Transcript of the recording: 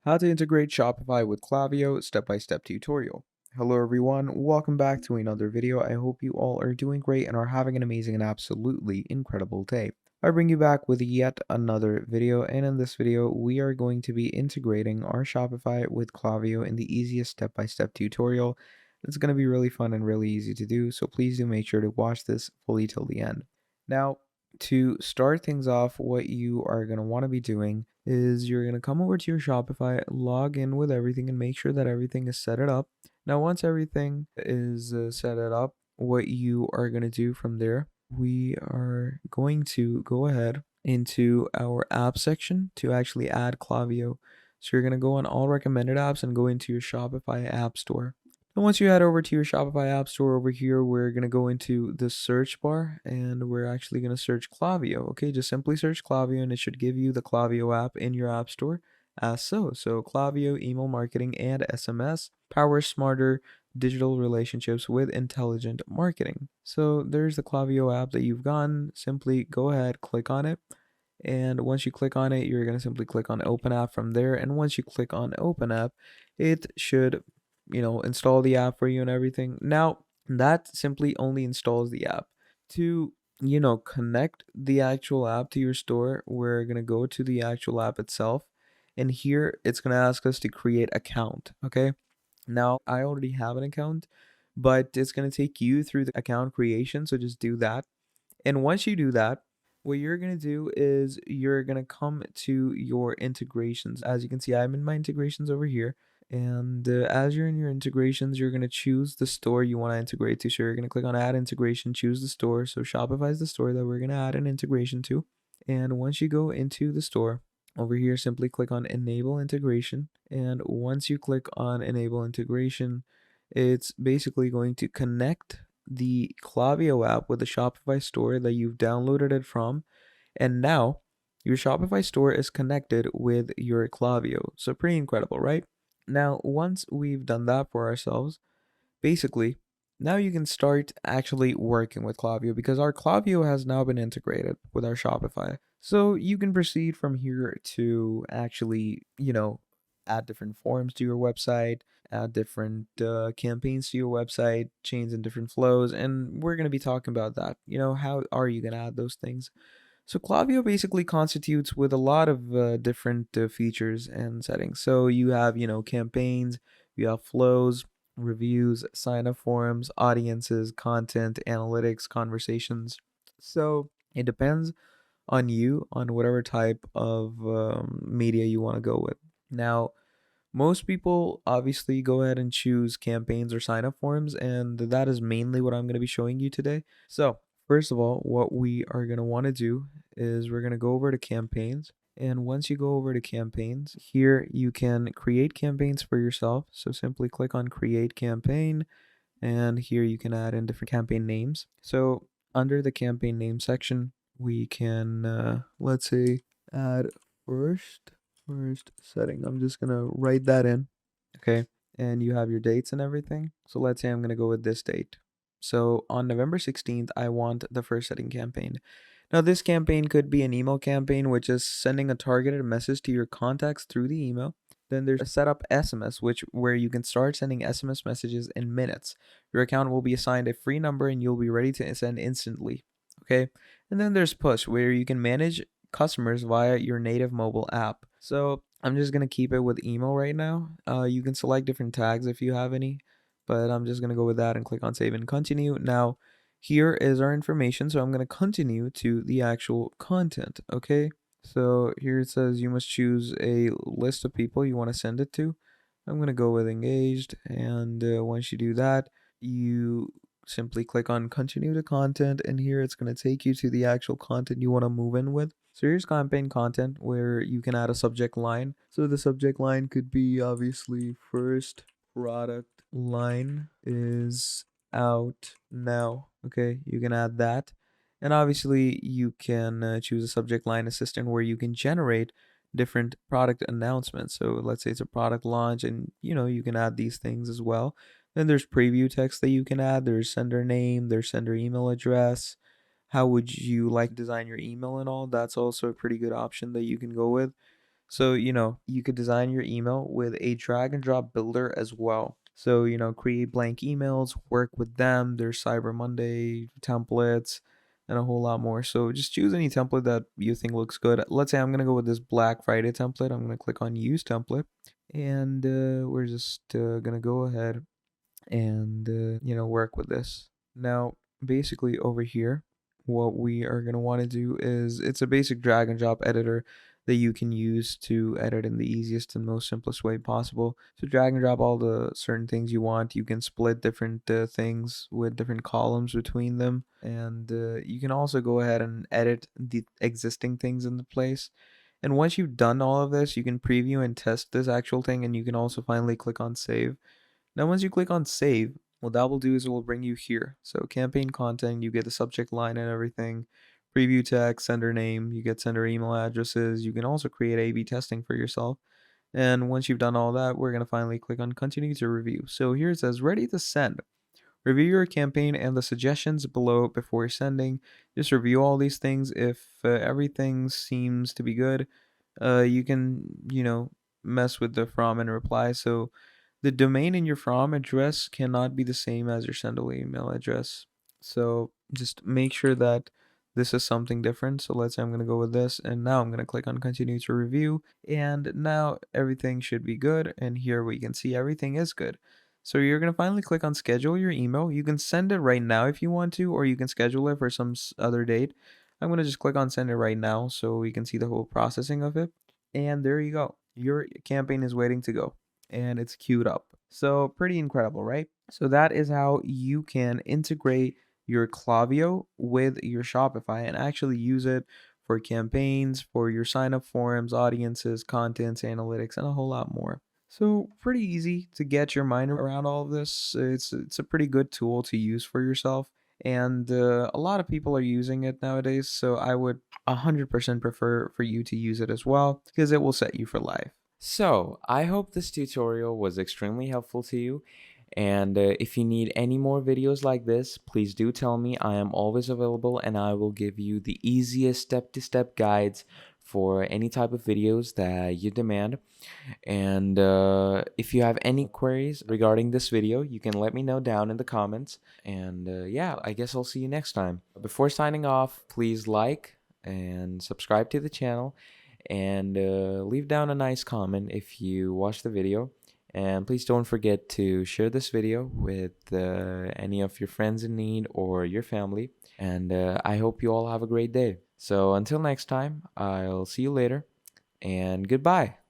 How to integrate Shopify with Klaviyo step-by-step tutorial. Hello everyone, welcome back to another video. I hope you all are doing great and are having an amazing and absolutely incredible day. I bring you back with yet another video, and in this video we are going to be integrating our Shopify with Klaviyo in the easiest step-by-step tutorial. It's going to be really fun and really easy to do, so please do make sure to watch this fully till the end. Now, to start things off, what you are going to want to be doing is you're going to come over to your Shopify, log in with everything, and make sure that everything is set it up. Now, once everything is set it up, what you are going to do from there, we are going to go ahead into our app section to actually add Klaviyo. So you're going to go on all recommended apps and go into your Shopify app store. And once you head over to your Shopify app store over here, we're going to go into the search bar and we're actually going to search Klaviyo. Okay, just simply search Klaviyo and it should give you the Klaviyo app in your app store as so. So Klaviyo email marketing and SMS power smarter digital relationships with intelligent marketing. So there's the Klaviyo app that you've gotten. Simply go ahead, click on it. And once you click on it, you're going to simply click on open app from there. And once you click on open app, it should install the app for you and everything. Now, that simply only installs the app. To, connect the actual app to your store, we're going to go to the actual app itself. And here it's going to ask us to create account. Okay. Now, I already have an account, but it's going to take you through the account creation. So just do that. And once you do that, what you're going to do is you're going to come to your integrations. As you can see, I'm in my integrations over here. And as you're in your integrations, you're going to choose the store you want to integrate to. So you're going to click on add integration, choose the store. So Shopify is the store that we're going to add an integration to. And once you go into the store, over here, simply click on enable integration. And once you click on enable integration, it's basically going to connect the Klaviyo app with the Shopify store that you've downloaded it from. And now your Shopify store is connected with your Klaviyo. So pretty incredible, right? Now, once we've done that for ourselves, basically, now you can start actually working with Klaviyo because our Klaviyo has now been integrated with our Shopify. So you can proceed from here to actually, add different forms to your website, add different campaigns to your website, chains and different flows. And we're going to be talking about that. How are you going to add those things? So Klaviyo basically constitutes with a lot of different features and settings. So you have, campaigns, you have flows, reviews, sign up forums, audiences, content, analytics, conversations. So it depends on you, on whatever type of media you want to go with. Now, most people obviously go ahead and choose campaigns or sign up forms, and that is mainly what I'm going to be showing you today. So, first of all, what we are going to want to do is we're going to go over to campaigns. And once you go over to campaigns, here you can create campaigns for yourself. So simply click on create campaign, and here you can add in different campaign names. So under the campaign name section, we can, let's say, add first setting. I'm just gonna write that in. Okay. And you have your dates and everything. So let's say I'm gonna go with this date. So on November 16th, I want the first setting campaign. Now this campaign could be an email campaign, which is sending a targeted message to your contacts through the email. Then there's a setup SMS, where you can start sending SMS messages in minutes. Your account will be assigned a free number and you'll be ready to send instantly. Okay. And then there's push, where you can manage customers via your native mobile app. So I'm just going to keep it with email right now. You can select different tags if you have any, but I'm just going to go with that and click on save and continue. Now, here is our information. So I'm going to continue to the actual content. Okay. So here it says you must choose a list of people you want to send it to. I'm going to go with engaged. And once you do that, you simply click on continue to content. And here it's going to take you to the actual content you want to move in with. So here's campaign content where you can add a subject line. So the subject line could be obviously first product line is out now. Okay, you can add that. And obviously you can choose a subject line assistant where you can generate different product announcements. So let's say it's a product launch and you can add these things as well. Then there's preview text that you can add. There's sender name, there's sender email address. How would you like to design your email and all? That's also a pretty good option that you can go with. So, you could design your email with a drag and drop builder as well. So, create blank emails, work with them, there's Cyber Monday templates, and a whole lot more. So just choose any template that you think looks good. Let's say I'm going to go with this Black Friday template. I'm going to click on use template, and we're just going to go ahead and work with this. Now basically over here, what we are going to want to do is, it's a basic drag and drop editor that you can use to edit in the easiest and most simplest way possible. So drag and drop all the certain things you want. You can split different things with different columns between them, and you can also go ahead and edit the existing things in the place. And once you've done all of this, you can preview and test this actual thing, and you can also finally click on save. Now, once you click on save, what that will do is it will bring you here. So campaign content, you get the subject line and everything, preview text, sender name, you get sender email addresses. You can also create A/B testing for yourself. And once you've done all that, we're going to finally click on continue to review. So here it says ready to send. Review your campaign and the suggestions below before sending. Just review all these things. If everything seems to be good, you can, mess with the from and reply. So the domain in your from address cannot be the same as your sendable email address. So just make sure that this is something different. So let's say I'm going to go with this, and now I'm going to click on continue to review, and now everything should be good. And here we can see everything is good. So you're going to finally click on schedule your email. You can send it right now if you want to, or you can schedule it for some other date. I'm going to just click on send it right now so we can see the whole processing of it. And there you go. Your campaign is waiting to go, and it's queued up. So pretty incredible, right? So that is how you can integrate your Klaviyo with your Shopify and actually use it for campaigns, for your sign up forms, audiences, contents, analytics, and a whole lot more. So pretty easy to get your mind around all of this. It's a pretty good tool to use for yourself, and a lot of people are using it nowadays. So I would 100% prefer for you to use it as well, because it will set you for life. So, I hope this tutorial was extremely helpful to you. And if you need any more videos like this, please do tell me. I am always available and I will give you the easiest step-to-step guides for any type of videos that you demand. And if you have any queries regarding this video, you can let me know down in the comments. And yeah, I guess I'll see you next time. Before signing off, please like and subscribe to the channel, and leave down a nice comment if you watch the video. And please don't forget to share this video with any of your friends in need or your family. And I hope you all have a great day. So until next time, I'll see you later, and goodbye.